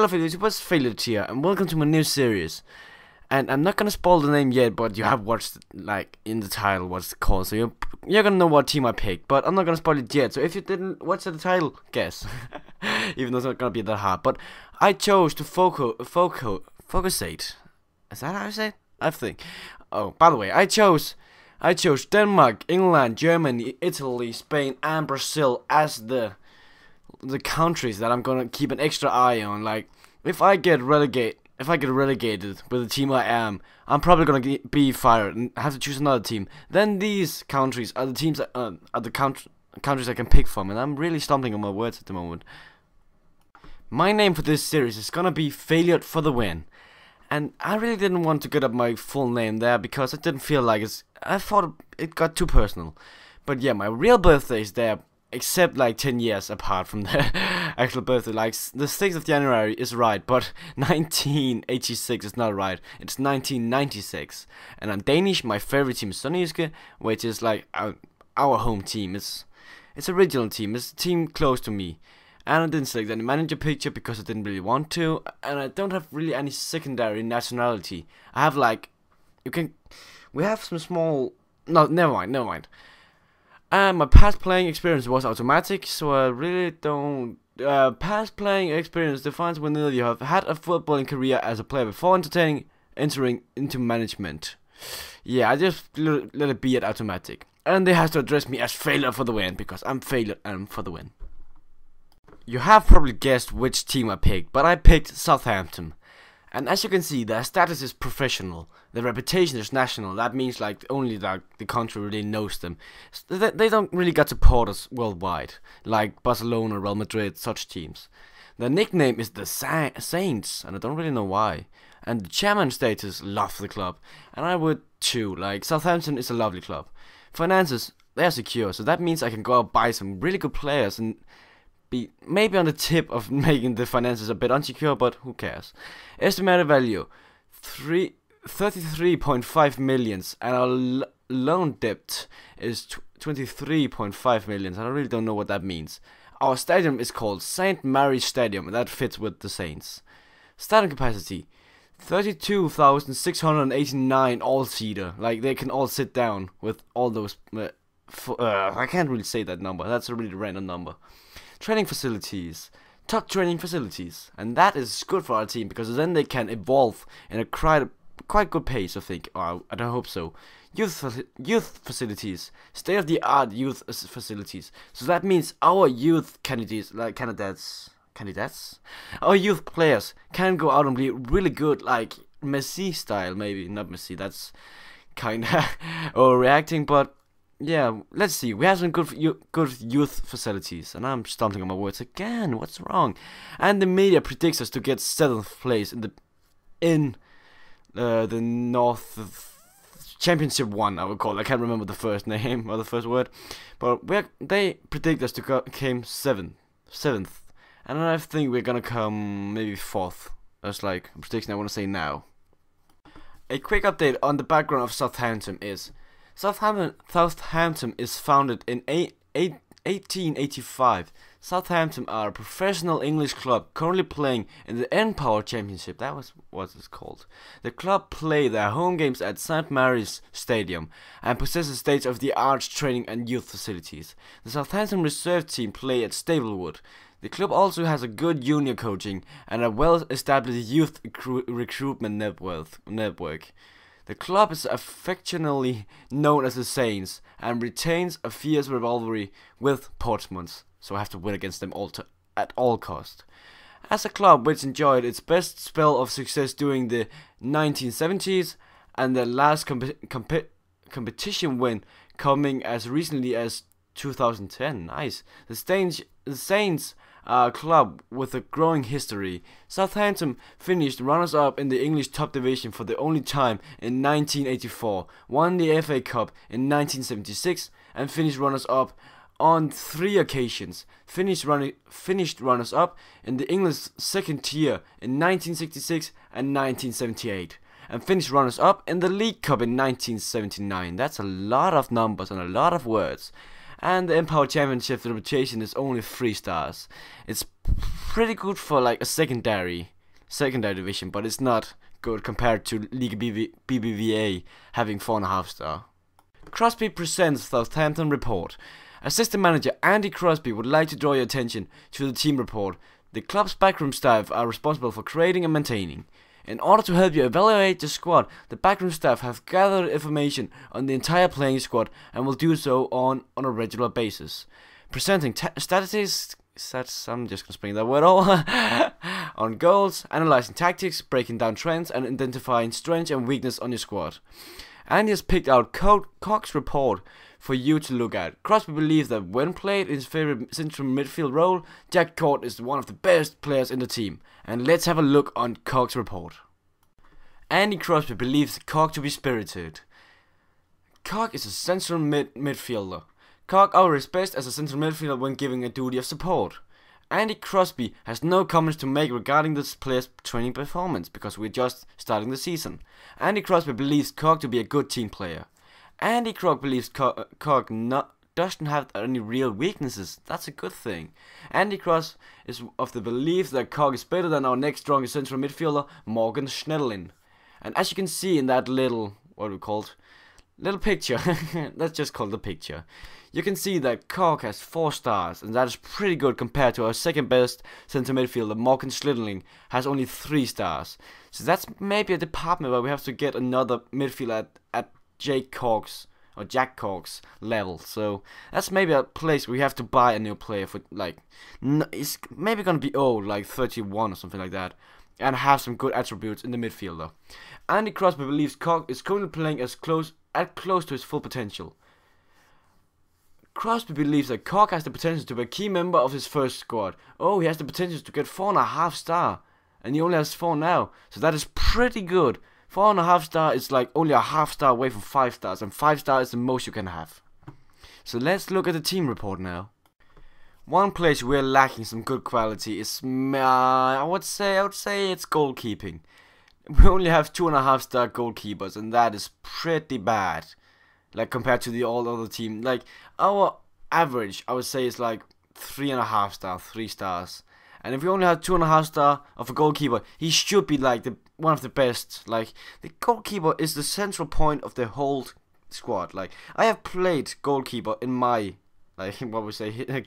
Hello YouTubers, Failure here, and welcome to my new series. And I'm not gonna spoil the name yet, but you have watched, like, in the title what's it called, so you're gonna know what team I picked, but I'm not gonna spoil it yet, so if you didn't watch the title, guess. Even though it's not gonna be that hard, but I chose to focusate. Is that how I say it? I think. Oh, by the way, I chose Denmark, England, Germany, Italy, Spain, and Brazil as the countries that I'm gonna keep an extra eye on. Like, if I get relegated with the team I am, I'm probably gonna be fired and have to choose another team. Then these countries are the teams that, are the countries I can pick from, and I'm really stumbling on my words at the moment. My name for this series is gonna be Failure for the Win, and I really didn't want to get up my full name there because I didn't feel like I thought it got too personal. But yeah, my real birthday is there, except like 10 years apart from the actual birthday. Like, the 6th of January is right, but 1986 is not right. It's 1996. And I'm Danish. My favorite team is Sønderjyske, which is like our home team. It's a regional team. It's a team close to me. And I didn't select any manager picture because I didn't really want to. And I don't have really any secondary nationality. I have like, we have some small, no, never mind. And my past playing experience was automatic, so I really don't. Past playing experience defines whether you have had a footballing career as a player before entering into management. Yeah, I just let it be at automatic. And they have to address me as Failure for the Win, because I'm Failure and for the Win. You have probably guessed which team I picked, but I picked Southampton. And as you can see, their status is professional. Their reputation is national. That means like only like the country really knows them. They don't really get supporters worldwide, like Barcelona, Real Madrid, such teams. Their nickname is the Saints, and I don't really know why. And the chairman status love the club, and I would too. Like, Southampton is a lovely club. Finances, they are secure, so that means I can go out buy some really good players and be maybe on the tip of making the finances a bit unsecure, but who cares. Estimated value 33.5 millions, and our loan debt is 23.5 millions. I really don't know what that means. Our stadium is called St. Mary's Stadium, and that fits with the Saints. Stadium capacity 32,689 all-seater. Like, they can all sit down with all those. I can't really say that number. That's a really random number. Training facilities, top training facilities, and that is good for our team because then they can evolve in a quite good pace, I think. I don't hope so. Youth facilities, state-of-the-art youth facilities. So that means our youth candidates, our youth players can go out and be really good, like Messi style, maybe not Messi. That's kind of overreacting, but. Yeah, let's see. We have some good youth facilities, and I'm stumbling on my words again. What's wrong? And the media predicts us to get 7th place in the North Championship 1. I would call it. I can't remember the first name or the first word, but they predict us to come 7th, and I think we're gonna come maybe 4th. That's like a prediction I want to say now. A quick update on the background of Southampton is. Southampton is founded in 1885. Southampton are a professional English club currently playing in the N-Power Championship. That was what it's called. The club play their home games at St. Mary's Stadium and possesses state-of-the-art training and youth facilities. The Southampton reserve team play at Staplewood. The club also has a good junior coaching and a well-established youth recruitment network. The club is affectionately known as the Saints and retains a fierce rivalry with Portsmouth, so I have to win against them at all cost. As a club which enjoyed its best spell of success during the 1970s and the last competition win coming as recently as 2010, nice. The Saints are a club with a growing history. Southampton finished runners-up in the English top division for the only time in 1984, won the FA Cup in 1976, and finished runners-up on 3 occasions. Finished runners-up in the English second tier in 1966 and 1978, and finished runners-up in the League Cup in 1979. That's a lot of numbers and a lot of words. And the Empower Championship reputation is only 3 stars. It's pretty good for like a secondary division, but it's not good compared to League BBVA having 4.5 star. Crosby presents Southampton report. Assistant manager Andy Crosby would like to draw your attention to the team report. The club's backroom staff are responsible for creating and maintaining. In order to help you evaluate the squad, the backroom staff have gathered information on the entire playing squad and will do so on a regular basis. Presenting statistics, I'm just gonna spring that word over, on goals, analyzing tactics, breaking down trends, and identifying strengths and weakness on your squad. Andy has picked out Koch's report for you to look at. Crosby believes that when played in his favorite central midfield role, Jack Koch is one of the best players in the team. And let's have a look on Koch's report. Andy Crosby believes Koch to be spirited. Koch is a central midfielder. Koch offers best as a central midfielder when giving a duty of support. Andy Crosby has no comments to make regarding this player's training performance because we're just starting the season. Andy Crosby believes Koch to be a good team player. Andy Koch believes Koch doesn't have any real weaknesses. That's a good thing. Andy Cross is of the belief that Koch is better than our next strongest central midfielder, Morgan Schneiderlin. And as you can see in that little picture, let's just call it the picture, you can see that Koch has 4 stars, and that is pretty good compared to our second best central midfielder, Morgan Schneiderlin, has only 3 stars. So that's maybe a department where we have to get another midfielder at Jack Koch's level. So that's maybe a place where we have to buy a new player for like, it's maybe gonna be old, like 31 or something like that, and have some good attributes in the midfielder. Andy Crosby believes Koch is currently playing close to his full potential. Crosby believes that Koch has the potential to be a key member of his first squad. Oh, he has the potential to get 4.5 star, and he only has 4 now, so that is pretty good. 4.5 star is like only a half star away from 5 stars, and 5 star is the most you can have. So let's look at the team report now. One place we're lacking some good quality is, I would say it's goalkeeping. We only have 2.5 star goalkeepers, and that is pretty bad. Like compared to the all other team, like our average, I would say is like 3.5 star, 3 stars. And if we only have 2.5 star of a goalkeeper, he should be like one of the best. Like the goalkeeper is the central point of the whole squad. Like I have played goalkeeper in my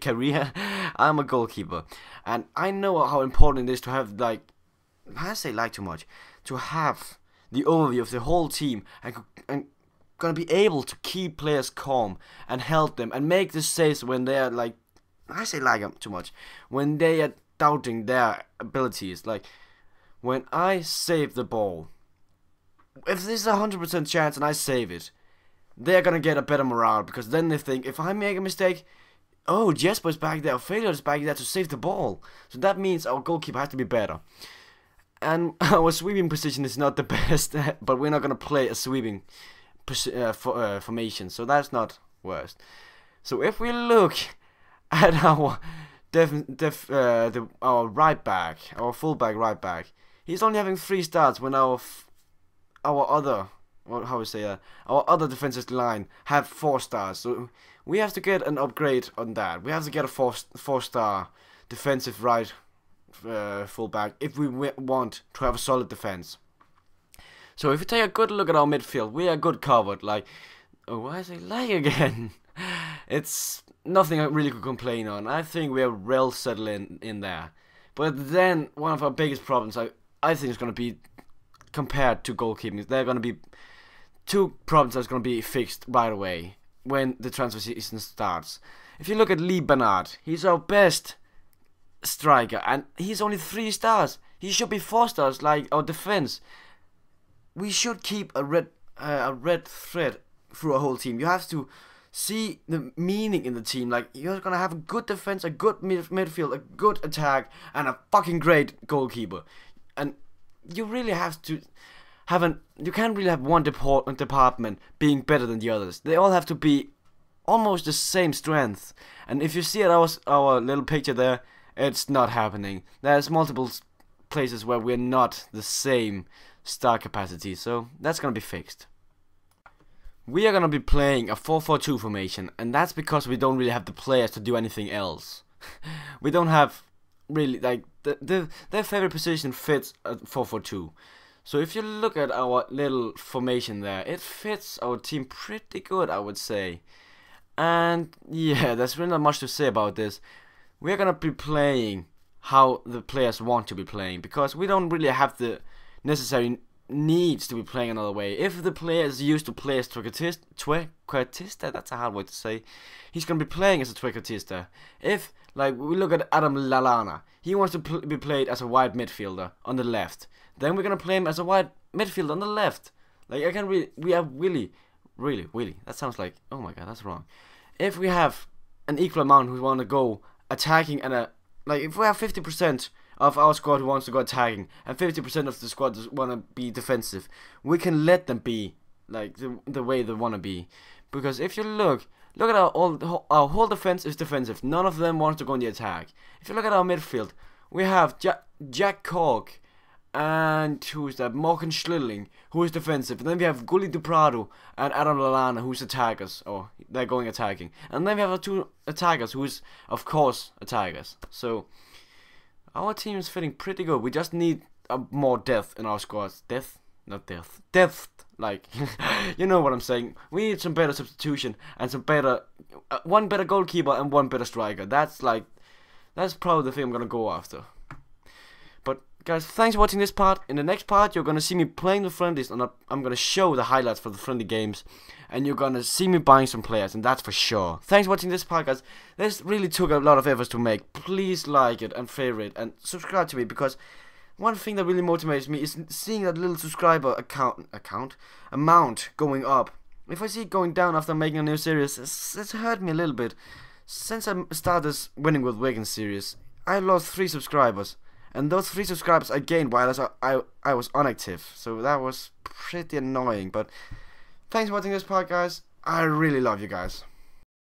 career. I'm a goalkeeper, and I know how important it is to have to have the overview of the whole team and gonna be able to keep players calm and help them and make the saves when they are when they are doubting their abilities. Like when I save the ball, if there's a 100% chance and I save it, they're gonna get a better morale, because then they think, if I make a mistake, oh, Jesper's back there, Failure is back there to save the ball. So that means our goalkeeper has to be better. And our sweeping position is not the best, but we're not gonna play a sweeping formation, so that's not worst. So if we look at our our right back, our fullback right back, he's only having 3 stars when our other defensive line have 4 stars. So we have to get an upgrade on that. We have to get a 4 star defensive right fullback if we want to have a solid defense. So if you take a good look at our midfield, we are good covered. Like, oh, why is it lag again? It's nothing I really could complain on. I think we are well settled in there. But then one of our biggest problems, I think, is going to be compared to goalkeeping. There are going to be 2 problems that's going to be fixed right away when the transfer season starts. If you look at Lee Bernard, he's our best striker, and he's only 3 stars. He should be 4 stars, like our defense. We should keep a red thread through a whole team. You have to see the meaning in the team. Like, you're gonna have a good defense, a good midfield, a good attack, and a fucking great goalkeeper. And you really have to have you can't really have one department being better than the others. They all have to be almost the same strength. And if you see at our little picture there, it's not happening. There's multiple places where we're not the same star capacity, so that's gonna be fixed. we are gonna be playing a 4-4-2 formation, and that's because we don't really have the players to do anything else. We don't have really like their favorite position fits a 4-4-2. So if you look at our little formation there, it fits our team pretty good, I would say. And yeah, there's really not much to say about this. We're gonna be playing how the players want to be playing, because we don't really have the necessary needs to be playing another way. If the player is used to play as trequartista, that's a hard word to say, he's gonna be playing as a trequartista. If, like, we look at Adam Lallana, he wants to be played as a wide midfielder on the left, then we're gonna play him as a wide midfielder on the left. Like, I can really, we have Willie, that sounds like, oh my god, that's wrong. If we have an equal amount who want to go attacking and like, if we have 50% of our squad who wants to go attacking and 50% of the squad want to be defensive, we can let them be like the way they want to be. Because if you look at our whole defense is defensive. None of them wants to go in the attack. If you look at our midfield, we have Jack Cork and who's that? Morgan Schlilling, who is defensive. And then we have Gulli Duprado and Adam Lallana, who's attackers. Oh, they're going attacking. And then we have our two attackers, who is of course attackers. So our team is fitting pretty good. We just need more depth in our squads. Depth, not depth. Depth, like you know what I'm saying. We need some better substitution and some better, one better goalkeeper and one better striker. That's probably the thing I'm gonna go after. But guys, thanks for watching this part. In the next part, you're gonna see me playing the friendlies, and I'm gonna show the highlights for the friendly games, and you're gonna see me buying some players, and that's for sure. Thanks for watching this part, guys. This really took a lot of efforts to make. Please like it and favorite and subscribe to me, because one thing that really motivates me is seeing that little subscriber amount going up. If I see it going down after making a new series, it's hurt me a little bit. Since I started this Winning with Wigan series, I lost 3 subscribers. And those 3 subscribers I gained while I was inactive. So that was pretty annoying. But thanks for watching this part, guys. I really love you guys.